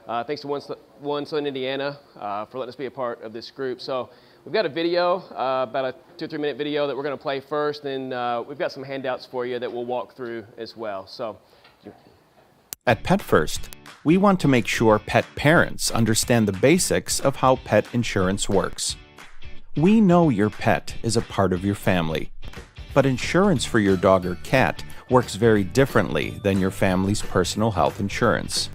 Thanks to One Southern Indiana for letting us be a part of this group. So we've got a video, about a 2 or 3 minute video that we're going to play first, and we've got some handouts for you that we'll walk through as well. So, at PetFirst, we want to make sure pet parents understand the basics of how pet insurance works. We know your pet is a part of your family, but insurance for your dog or cat works very differently than your family's personal health insurance.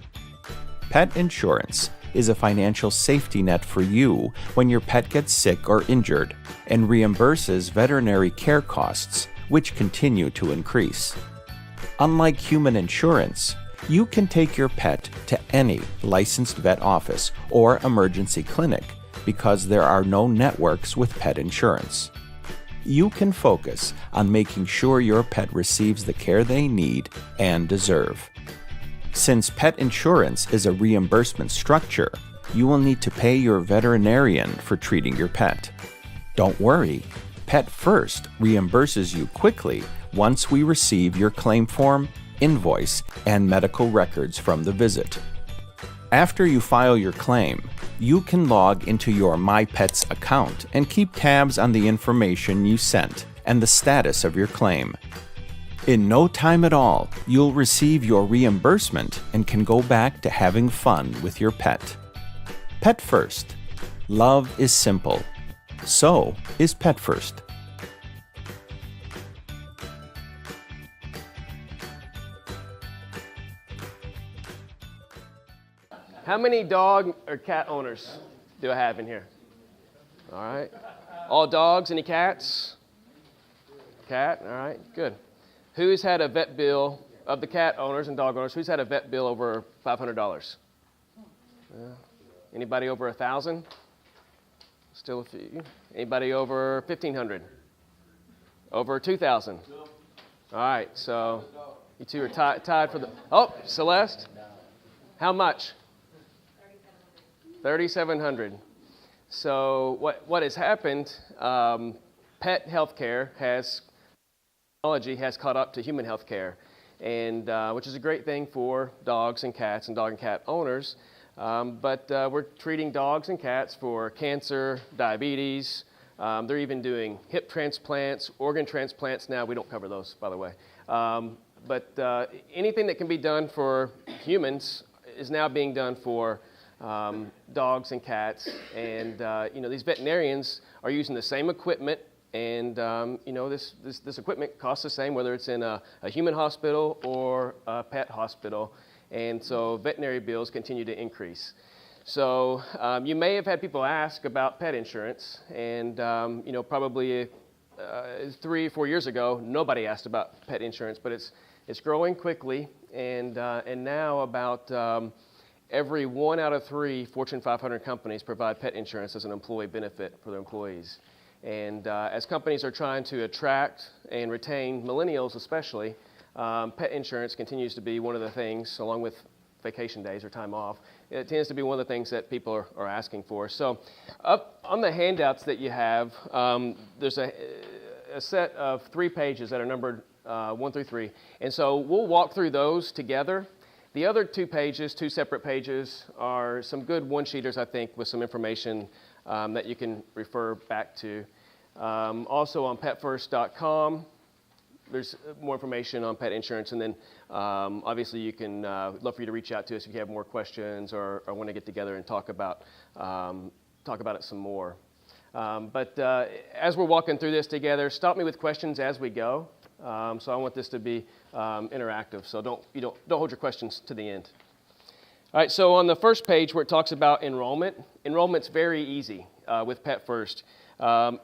Pet insurance is a financial safety net for you when your pet gets sick or injured and reimburses veterinary care costs, which continue to increase. Unlike human insurance, you can take your pet to any licensed vet office or emergency clinic because there are no networks with pet insurance. You can focus on making sure your pet receives the care they need and deserve. Since pet insurance is a reimbursement structure, you will need to pay your veterinarian for treating your pet. Don't worry, PetFirst reimburses you quickly once we receive your claim form, invoice, and medical records from the visit. After you file your claim, you can log into your MyPets account and keep tabs on the information you sent and the status of your claim. In no time at all, you'll receive your reimbursement and can go back to having fun with your pet. PetFirst. Love is simple. So is PetFirst. how many dog or cat owners do I have in here? All right. All dogs? Any cats? Cat? All right, good. Who's had a vet bill, of the cat owners and dog owners, who's had a vet bill over $500? Anybody over 1,000? Still a few. Anybody over 1,500? Over 2,000? All right, so you two are tied for the, oh, Celeste? How much? 3,700. So what has happened, pet healthcare technology has caught up to human healthcare, and which is a great thing for dogs and cats and dog and cat owners. But we're treating dogs and cats for cancer, diabetes. They're even doing hip transplants, organ transplants now. We don't cover those, by the way. But anything that can be done for humans is now being done for dogs and cats. And these veterinarians are using the same equipment. And this equipment costs the same whether it's in a human hospital or a pet hospital. And so veterinary bills continue to increase. So you may have had people ask about pet insurance, and probably 3 or 4 years ago, nobody asked about pet insurance, but it's growing quickly, and now about every 1 out of 3 Fortune 500 companies provide pet insurance as an employee benefit for their employees. And as companies are trying to attract and retain millennials especially, pet insurance continues to be one of the things, along with vacation days or time off, it tends to be one of the things that people are asking for. So up on the handouts that you have, there's a set of 3 pages that are numbered 1 through 3. And so we'll walk through those together. The other 2 pages, 2 separate pages, are some good one-sheeters, I think, with some information that you can refer back to. Also on PetFirst.com, there's more information on pet insurance, and then obviously you can, we'd love for you to reach out to us if you have more questions or want to get together and talk about it some more. But as we're walking through this together, stop me with questions as we go. So I want this to be interactive, so don't hold your questions to the end. All right, so on the first page where it talks about enrollment's very easy with PetFirst.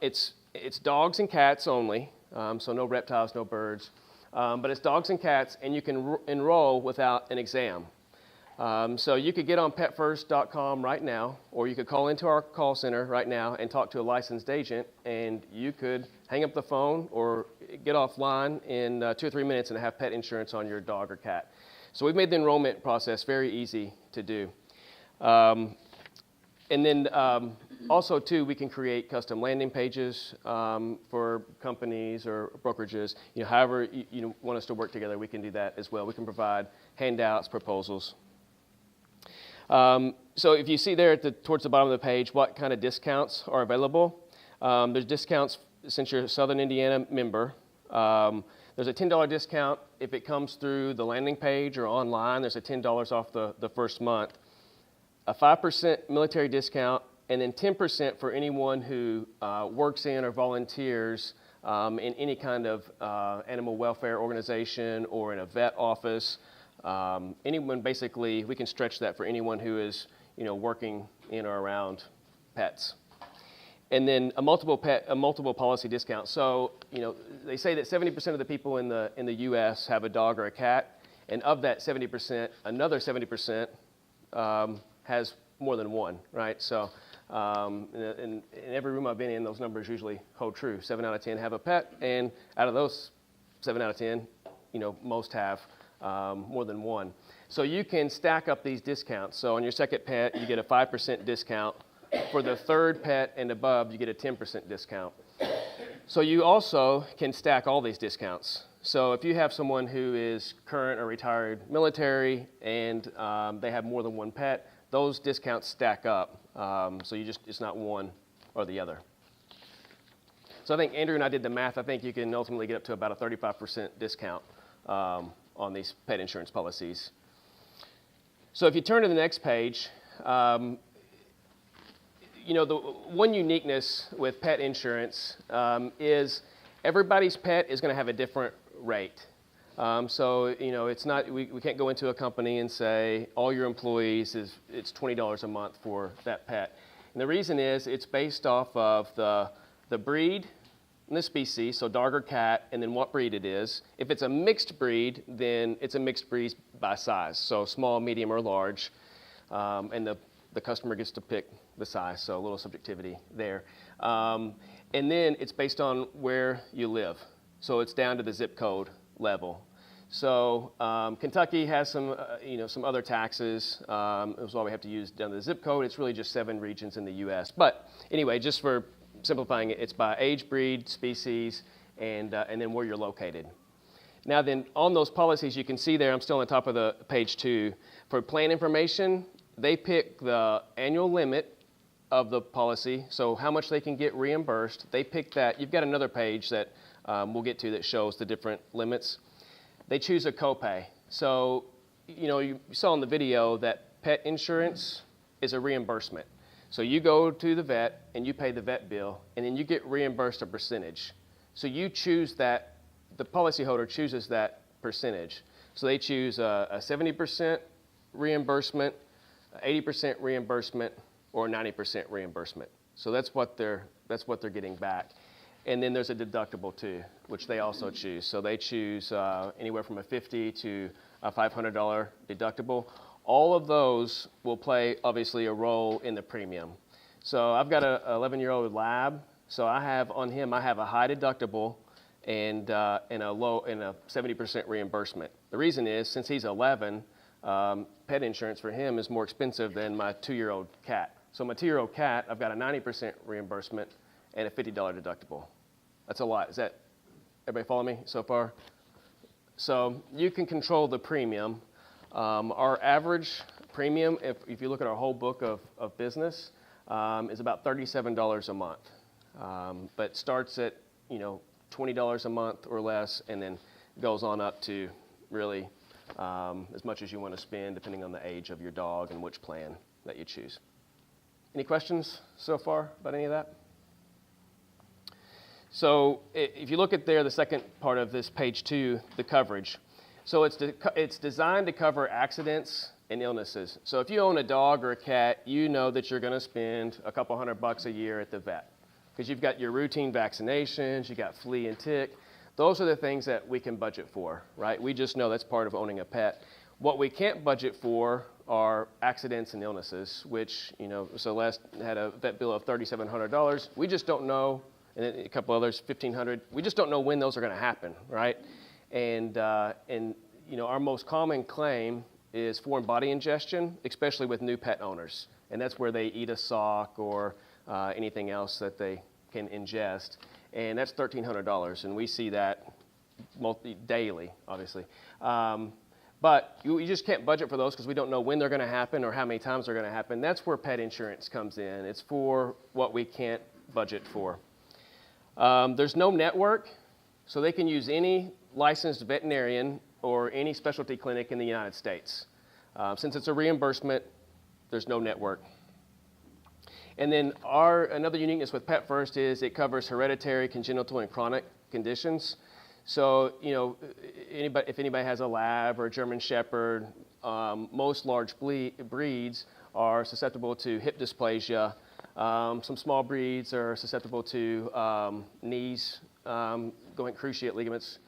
It's dogs and cats only. So no reptiles, no birds, but it's dogs and cats, and you can enroll without an exam. So you could get on PetFirst.com right now, or you could call into our call center right now and talk to a licensed agent, and you could hang up the phone or get offline in 2 or 3 minutes and have pet insurance on your dog or cat. So we've made the enrollment process very easy to do. And then also, too, we can create custom landing pages for companies or brokerages. However you want us to work together, we can do that as well. We can provide handouts, proposals. So if you see there towards the bottom of the page what kind of discounts are available, there's discounts since you're a Southern Indiana member. There's a $10 discount if it comes through the landing page or online. There's a $10 off the first month. A 5% military discount, and then 10% for anyone who works in or volunteers in any kind of animal welfare organization or in a vet office. Anyone, basically, we can stretch that for anyone who is, working in or around pets. And then a multiple policy discount. So, they say that 70% of the people in the U.S. have a dog or a cat, and of that 70%, another 70% has more than one, right? So, in every room I've been in, those numbers usually hold true. 7 out of 10 have a pet, and out of those 7 out of 10, most have more than one. So you can stack up these discounts. So on your second pet, you get a 5% discount. For the third pet and above, you get a 10% discount. So you also can stack all these discounts. So if you have someone who is current or retired military and they have more than one pet, those discounts stack up. So it's not one or the other. So I think Andrew and I did the math. I think you can ultimately get up to about a 35% discount on these pet insurance policies. So if you turn to the next page, the one uniqueness with pet insurance is everybody's pet is going to have a different rate. So it's not, we can't go into a company and say all your employees it's $20 a month for that pet. And the reason is it's based off of the breed and the species, so dog or cat, and then what breed it is. If it's a mixed breed, then it's a mixed breed by size, so small, medium, or large, and the customer gets to pick the size, so a little subjectivity there. And then it's based on where you live, so it's down to the zip code level. So Kentucky has some other taxes. That's why we have to use down to the zip code. It's really just 7 regions in the U.S. But anyway, just for simplifying it, it's by age, breed, species, and then where you're located. Now then, on those policies, you can see there, I'm still on the top of the page 2. For plan information, they pick the annual limit of the policy, so how much they can get reimbursed. They pick that. You've got another page that we'll get to that shows the different limits. They choose a copay. So, you saw in the video that pet insurance is a reimbursement. So you go to the vet and you pay the vet bill, and then you get reimbursed a percentage. So you choose that, the policyholder chooses that percentage. So they choose a 70% reimbursement, 80% reimbursement, or 90% reimbursement. So that's what they're getting back. And then there's a deductible too, which they also choose. So they choose anywhere from a $50 to a $500 deductible. All of those will play, obviously, a role in the premium. So I've got an 11-year-old lab. So I have a high deductible and a 70% reimbursement. The reason is, since he's 11, pet insurance for him is more expensive than my 2-year-old cat. So my 2-year-old cat, I've got a 90% reimbursement and a $50 deductible. That's a lot. Is that, everybody follow me so far? So you can control the premium. Our average premium, if you look at our whole book of business, is about $37 a month. But starts at $20 a month or less, and then goes on up to really as much as you want to spend, depending on the age of your dog and which plan that you choose. Any questions so far about any of that? So if you look at there, the second part of this page 2, the coverage. So it's designed to cover accidents and illnesses. So if you own a dog or a cat, you know that you're going to spend a couple $100 a year at the vet because you've got your routine vaccinations, you got flea and tick. Those are the things that we can budget for, right? We just know that's part of owning a pet. What we can't budget for are accidents and illnesses, which, so last had a vet bill of $3,700. We just don't know, and a couple others, $1,500. We just don't know when those are going to happen, right? And our most common claim is foreign body ingestion, especially with new pet owners. And that's where they eat a sock or anything else that they can ingest. And that's $1,300. And we see that daily, obviously. But you just can't budget for those because we don't know when they're going to happen or how many times they're going to happen. That's where pet insurance comes in. It's for what we can't budget for. There's no network, so they can use any licensed veterinarian or any specialty clinic in the United States. Since it's a reimbursement, there's no network. And then another uniqueness with PetFirst is it covers hereditary, congenital, and chronic conditions. So, if anybody has a lab or a German Shepherd, most large breeds are susceptible to hip dysplasia. Some small breeds are susceptible to knees going cruciate ligaments